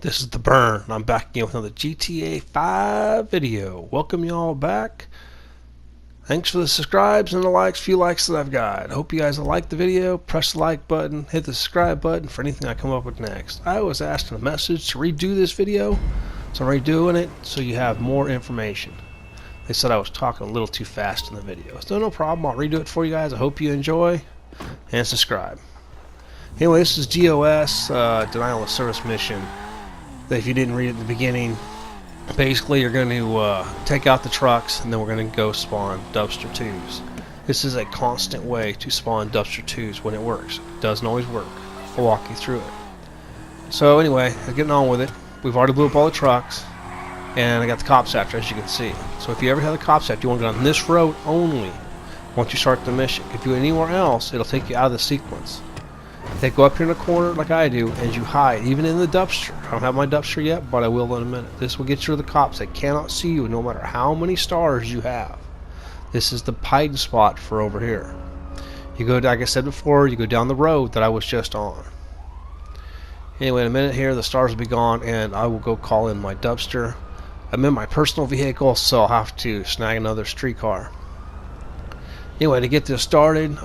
This is the Burn. I'm back again with another GTA 5 video. Welcome y'all back. Thanks for the subscribes and the likes, few likes that I've got. I hope you guys will like the video. Press the like button, hit the subscribe button for anything I come up with next. I was asked in a message to redo this video, so I'm redoing it so you have more information. They said I was talking a little too fast in the video. So no problem, I'll redo it for you guys. I hope you enjoy and subscribe. Anyway, this is d.O.S. Denial of Service mission. That if you didn't read it at the beginning, basically you're going to take out the trucks and then we're going to go spawn dubsta2s. This is a constant way to spawn dubsta2s when it works. It doesn't always work. I'll walk you through it. So anyway, getting on with it. We've already blew up all the trucks and I got the cops after, as you can see. So if you ever have the cops after, you want to go on this road only once you start the mission. If you go anywhere else, it'll take you out of the sequence. They go up here in the corner like I do, and you hide, even in the dumpster. I don't have my dumpster yet, but I will in a minute. This will get you to the cops. They cannot see you no matter how many stars you have. This is the hiding spot for over here. You go, like I said before, you go down the road that I was just on. Anyway, in a minute here, the stars will be gone, and I will go call in my dumpster. I'm in my personal vehicle, so I'll have to snag another streetcar. Anyway, to get this started,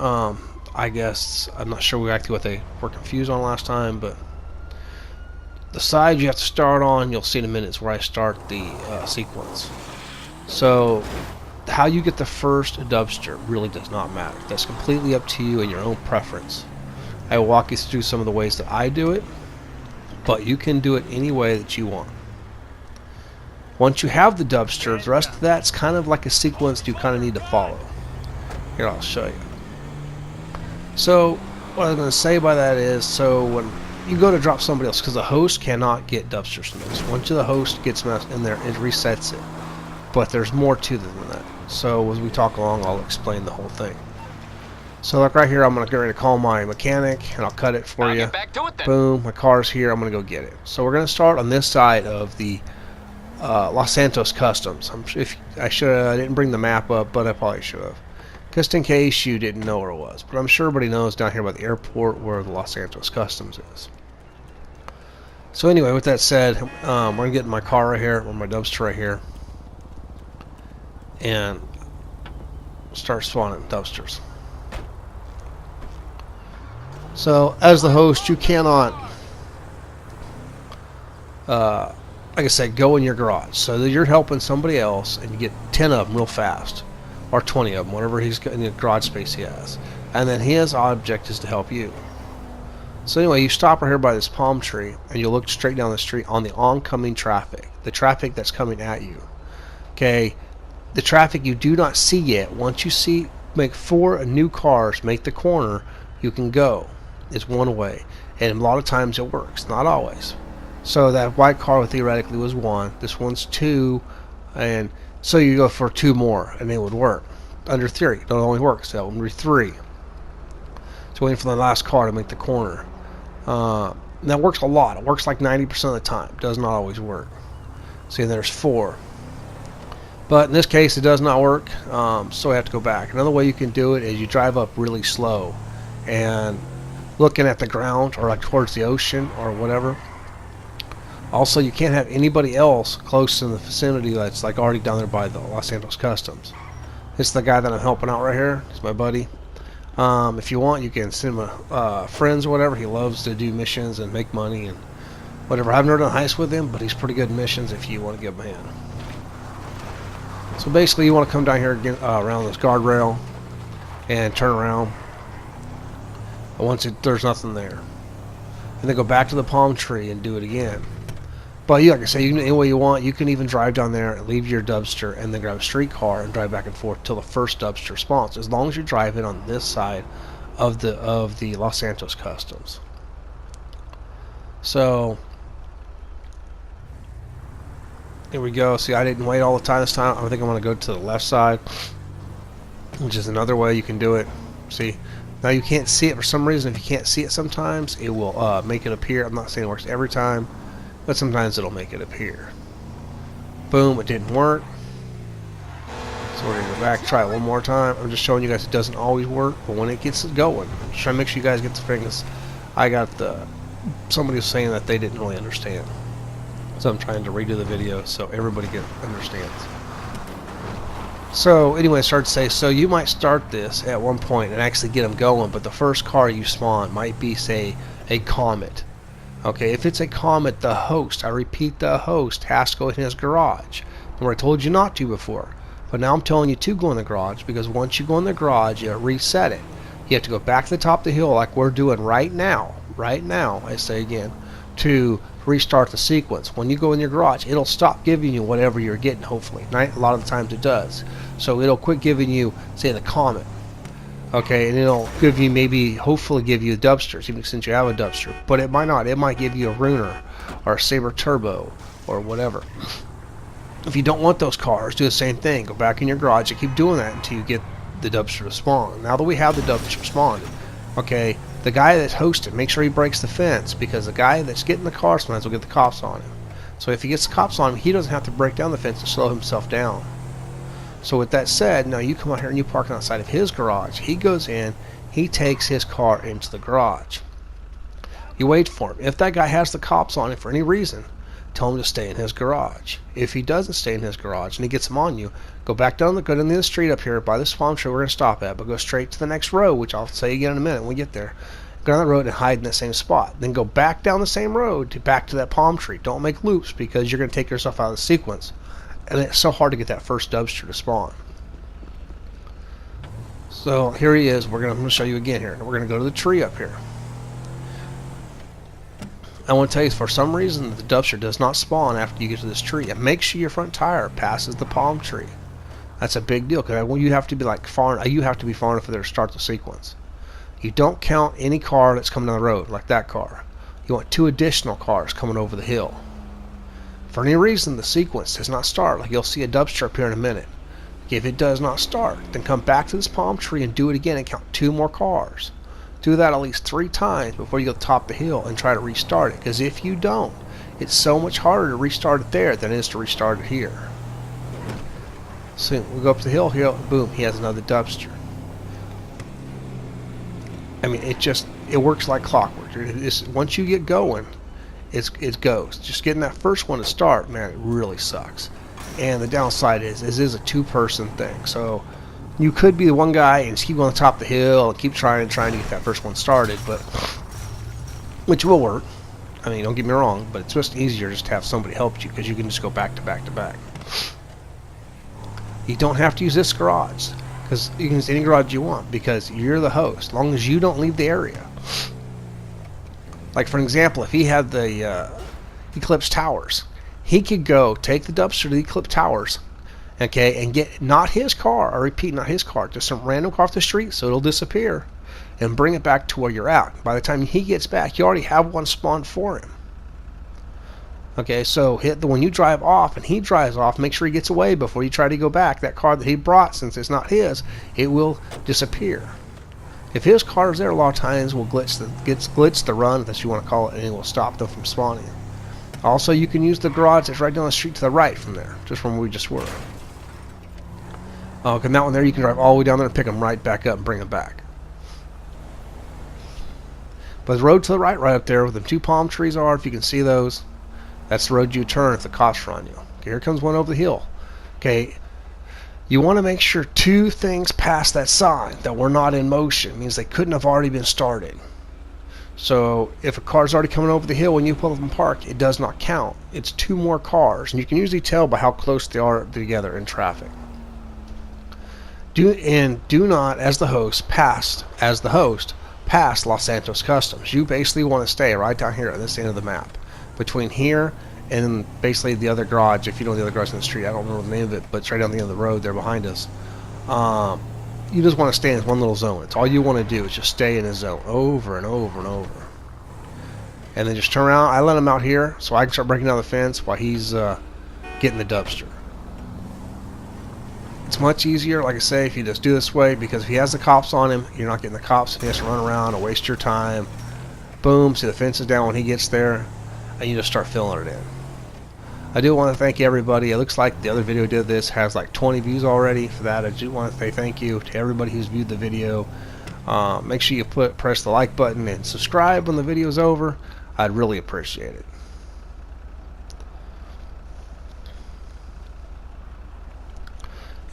I guess, I'm not sure exactly what they were confused on last time, but the side you have to start on, you'll see in a minute, is where I start the sequence. So, how you get the first dumpster really does not matter. That's completely up to you and your own preference. I will walk you through some of the ways that I do it, but you can do it any way that you want. Once you have the dumpster, the rest of that's kind of like a sequence you kind of need to follow. Here, I'll show you. So, what I was going to say by that is, so when you go to drop somebody else, because the host cannot get dumpsters mixed. Once the host gets messed in there, it resets it. But there's more to it than that. So, as we talk along, I'll explain the whole thing. So, like right here, I'm going to get ready to call my mechanic, and I'll cut it for you. Boom, my car's here, I'm going to go get it. So, we're going to start on this side of the Los Santos Customs. I didn't bring the map up, but I probably should have. Just in case you didn't know where it was. But I'm sure everybody knows down here by the airport where the Los Santos Customs is. So anyway, with that said, we're going to get in my car right here, or my dumpster right here, and start spawning dumpsters. So, as the host, you cannot, like I said, go in your garage. So that you're helping somebody else, and you get 10 of them real fast. Or 20 of them, whatever he's got in the garage space he has. And then his object is to help you. So anyway, you stop right here by this palm tree, and you look straight down the street on the oncoming traffic. The traffic that's coming at you. Okay, the traffic you do not see yet. Once you make 4 new cars make the corner, you can go. It's one way. And a lot of times it works, not always. So that white car theoretically was 1. This one's 2, and so you go for 2 more, and it would work. Under theory, it only works. That would be 3. It's waiting for the last car to make the corner. That works a lot. It works like 90% of the time. It does not always work. See, there's 4. But in this case, it does not work, so I have to go back. Another way you can do it is you drive up really slow and looking at the ground or like towards the ocean or whatever. Also, you can't have anybody else close in the vicinity that's like already down there by the Los Santos Customs. This is the guy that I'm helping out right here. He's my buddy. If you want, you can send him friends or whatever. He loves to do missions and make money and whatever. I've never done heists with him, but he's pretty good in missions if you want to give him a hand. So basically, you want to come down here again, around this guardrail and turn around. Once there's nothing there, and then go back to the palm tree and do it again. But like I say, you can any way you want. You can even drive down there and leave your dumpster and then grab a streetcar and drive back and forth till the first dumpster spawns. As long as you drive it on this side of the Los Santos Customs. So here we go. See, I didn't wait all the time this time. I think I'm going to go to the left side, which is another way you can do it. See, now you can't see it for some reason. If you can't see it sometimes, it will make it appear. I'm not saying it works every time, but sometimes it'll make it appear. Boom, it didn't work. So we're going to go back, try it one more time. I'm just showing you guys it doesn't always work, but when it gets going, I'm just trying to make sure you guys get the thing. I got somebody was saying that they didn't really understand. So I'm trying to redo the video so everybody understands. So anyway, I started to say, so you might start this at one point and actually get them going, but the first car you spawn might be, say, a Comet. Okay, if it's a Comet, the host, I repeat, the host has to go in his garage. Remember, I told you not to before, but now I'm telling you to go in the garage, because once you go in the garage, you reset it. You have to go back to the top of the hill like we're doing right now, I say again, to restart the sequence. When you go in your garage, it'll stop giving you whatever you're getting, hopefully. A lot of the times it does. So it'll quit giving you, say, the Comet. Okay, and it'll give you, maybe, hopefully give you the dubsters, even since you have a dubster. But it might not. It might give you a Ruiner or a Saber Turbo or whatever. If you don't want those cars, do the same thing. Go back in your garage and keep doing that until you get the dubster to spawn. Now that we have the dubster spawned, okay, the guy that's hosting, make sure he breaks the fence, because the guy that's getting the car sometimes will get the cops on him. So if he gets the cops on him, he doesn't have to break down the fence to slow himself down. So with that said, now you come out here and you park outside of his garage. He goes in, he takes his car into the garage. You wait for him. If that guy has the cops on him for any reason, tell him to stay in his garage. If he doesn't stay in his garage and he gets them on you, go down the street up here by this farm tree we're going to stop at, but go straight to the next road, which I'll say again in a minute when we get there. Go down the road and hide in that same spot. Then go back down the same road back to that palm tree. Don't make loops, because you're going to take yourself out of the sequence. And it's so hard to get that first dubster to spawn. So here he is. I'm going to show you again here. We're going to go to the tree up here. I want to tell you, for some reason, the dubster does not spawn after you get to this tree. And make sure your front tire passes the palm tree. That's a big deal, because you have to be far enough for there to start the sequence. You don't count any car that's coming down the road, like that car. You want 2 additional cars coming over the hill. For any reason, the sequence does not start. Like you'll see a dubster up here in a minute. If it does not start, then come back to this palm tree and do it again and count 2 more cars. Do that at least 3 times before you go to the top of the hill and try to restart it. Because if you don't, it's so much harder to restart it there than it is to restart it here. So we go up the hill here, boom, he has another dubster. I mean, it works like clockwork. Once you get going, it goes. Just getting that first one to start, man, it really sucks. And the downside is it is a 2-person thing. So you could be the one guy and just keep on the top of the hill and keep trying to get that first one started, but which will work. I mean, don't get me wrong, but it's just easier just to have somebody help you, because you can just go back to back to back. You don't have to use this garage, because you can use any garage you want, because you're the host, as long as you don't leave the area. Like for an example, if he had the Eclipse Towers, he could go take the dubster to the Eclipse Towers, okay, and get not his car, I repeat, not his car, just some random car off the street, so it'll disappear, and bring it back to where you're at. By the time he gets back, you already have one spawned for him. Okay, so when you drive off and he drives off, make sure he gets away before you try to go back. That car that he brought, since it's not his, it will disappear. If his car is there, a lot of times will glitch the run, that you want to call it, and it will stop them from spawning. Also, you can use the garage that's right down the street to the right from there, just from where we just were. Okay, that one there, you can drive all the way down there and pick them right back up and bring them back. But the road to the right up there, where the 2 palm trees are, if you can see those, that's the road you turn if the cops are on you. Okay, here comes one over the hill. Okay, you want to make sure 2 things past that sign that were not in motion. It means they couldn't have already been started. So if a car's already coming over the hill when you pull up and park, it does not count. It's 2 more cars, and you can usually tell by how close they are together in traffic. Do not, as the host, pass Los Santos Customs. You basically want to stay right down here at this end of the map, between here and basically the other garage. If you know the other garage in the street, I don't remember the name of it, but it's right down the end of the road there behind us. You just want to stay in one little zone. It's all you want to do is just stay in a zone over and over and over. And then just turn around. I let him out here so I can start breaking down the fence while he's getting the dubster. It's much easier, like I say, if you just do this way, because if he has the cops on him, you're not getting the cops, and he has to run around and waste your time. Boom, see the fence is down when he gets there, and you just start filling it in. I do want to thank everybody. It looks like the other video did this has like 20 views already. For that, I do want to say thank you to everybody who's viewed the video. Make sure you press the like button and subscribe when the video's over. I'd really appreciate it.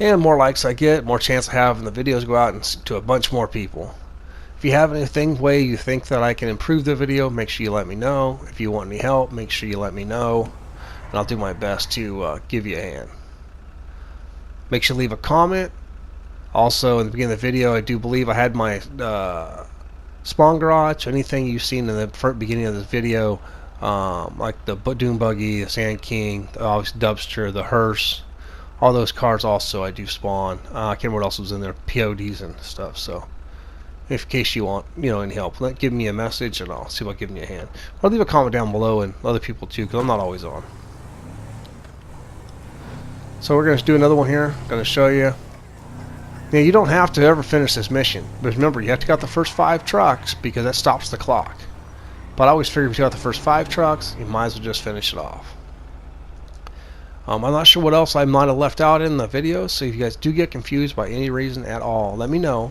And more likes I get, more chance I have and the videos go out and to a bunch more people. If you have anything way you think that I can improve the video, make sure you let me know. If you want any help, make sure you let me know, and I'll do my best to give you a hand. Make sure to leave a comment. Also, in the beginning of the video, I do believe I had my spawn garage. Anything you've seen in the beginning of this video, like the Dune Buggy, the Sand King, obviously Dubster, the hearse, all those cars also I do spawn. I can't remember what else was in there, PODs and stuff. So, in case you want, any help, give me a message and I'll see about giving you a hand. Or leave a comment down below and other people too, because I'm not always on. So we're going to do another one here. I'm going to show you. Now, you don't have to ever finish this mission, but remember, you have to get the first 5 trucks because that stops the clock. But I always figure if you got the first 5 trucks, you might as well just finish it off. I'm not sure what else I might have left out in the video, so if you guys do get confused by any reason at all, let me know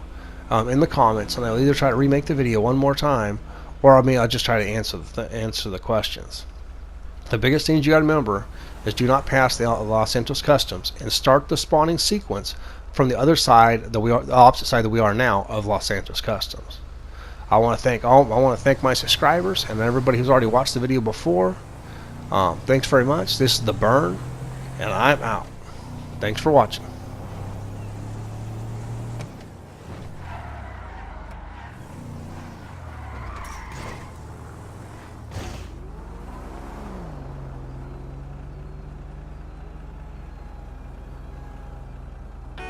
in the comments, and I'll either try to remake the video one more time, or I'll just try to answer the questions. The biggest things you got to remember is do not pass the Los Santos Customs and start the spawning sequence from the other side the opposite side that we are now of Los Santos Customs. I want to thank my subscribers and everybody who's already watched the video before. Thanks very much. This is The Burn, and I'm out. Thanks for watching.